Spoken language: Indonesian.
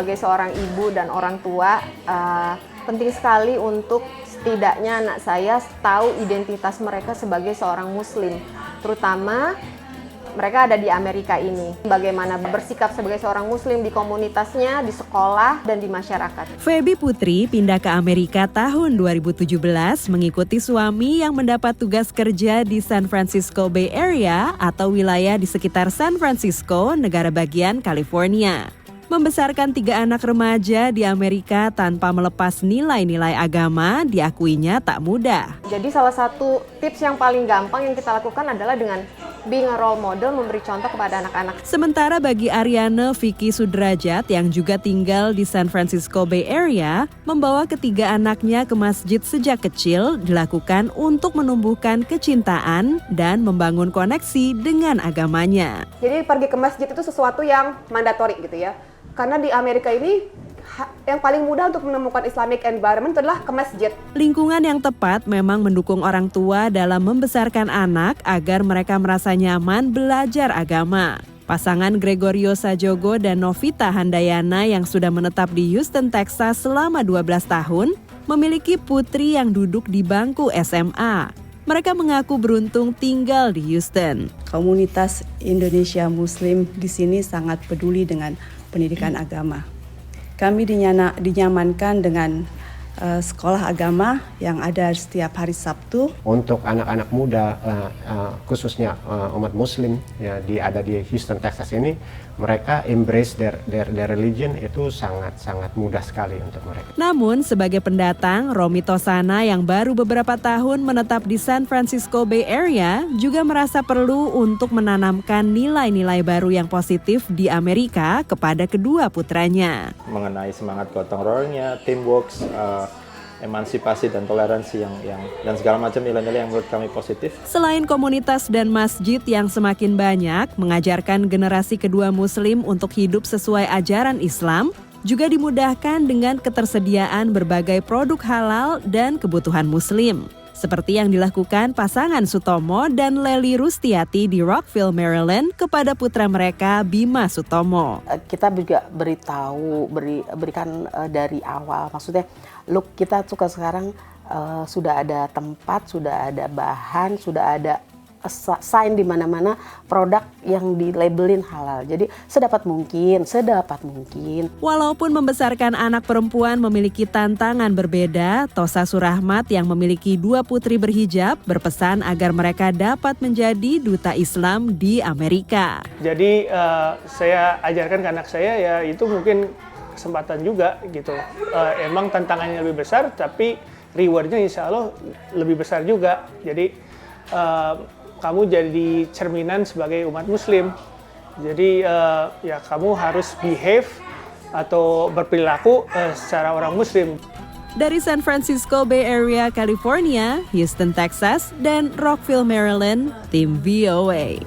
sebagai seorang ibu dan orang tua, penting sekali untuk setidaknya anak saya tahu identitas mereka sebagai seorang Muslim, terutama mereka ada di Amerika ini. Bagaimana bersikap sebagai seorang Muslim di komunitasnya, di sekolah, dan di masyarakat. Feby Putri pindah ke Amerika tahun 2017 mengikuti suami yang mendapat tugas kerja di San Francisco Bay Area atau wilayah di sekitar San Francisco, negara bagian California. Membesarkan 3 anak remaja di Amerika tanpa melepas nilai-nilai agama diakuinya tak mudah. Jadi salah satu tips yang paling gampang yang kita lakukan adalah dengan being a role model, memberi contoh kepada anak-anak. Sementara bagi Ariane Vicky Sudrajat yang juga tinggal di San Francisco Bay Area, membawa ketiga anaknya ke masjid sejak kecil dilakukan untuk menumbuhkan kecintaan dan membangun koneksi dengan agamanya. Jadi pergi ke masjid itu sesuatu yang mandatori gitu ya. Karena di Amerika ini yang paling mudah untuk menemukan Islamic environment itu adalah ke masjid. Lingkungan yang tepat memang mendukung orang tua dalam membesarkan anak agar mereka merasa nyaman belajar agama. Pasangan Gregorio Sajogo dan Novita Handayana yang sudah menetap di Houston, Texas selama 12 tahun, memiliki putri yang duduk di bangku SMA. Mereka mengaku beruntung tinggal di Houston. Komunitas Indonesia Muslim di sini sangat peduli dengan pendidikan agama. Kami dinyamankan dengan sekolah agama yang ada setiap hari Sabtu. Untuk anak-anak muda, khususnya umat Muslim ya, ada di Houston, Texas ini, mereka embrace their religion itu sangat mudah sekali untuk mereka. Namun sebagai pendatang, Romi Tosana yang baru beberapa tahun menetap di San Francisco Bay Area juga merasa perlu untuk menanamkan nilai-nilai baru yang positif di Amerika kepada kedua putranya. Mengenai semangat gotong royongnya, teamwork, emansipasi dan toleransi dan segala macam nilai-nilai yang menurut kami positif. Selain komunitas dan masjid yang semakin banyak mengajarkan generasi kedua Muslim untuk hidup sesuai ajaran Islam, juga dimudahkan dengan ketersediaan berbagai produk halal dan kebutuhan Muslim. Seperti yang dilakukan pasangan Sutomo dan Lely Rustiati di Rockville, Maryland kepada putra mereka Bima Sutomo. Kita juga berikan dari awal, maksudnya look kita suka sekarang sudah ada tempat, sudah ada bahan, sudah ada sign di mana-mana produk yang dilabelin halal. Jadi sedapat mungkin. Walaupun membesarkan anak perempuan memiliki tantangan berbeda, Tosa Surahmat yang memiliki 2 putri berhijab berpesan agar mereka dapat menjadi duta Islam di Amerika. Jadi saya ajarkan ke anak saya ya itu mungkin kesempatan juga gitu. Emang tantangannya lebih besar tapi rewardnya insya Allah lebih besar juga. Jadi kamu jadi cerminan sebagai umat Muslim. Jadi ya kamu harus behave atau berperilaku secara orang Muslim. Dari San Francisco Bay Area, California, Houston, Texas, dan Rockville, Maryland, tim VOA.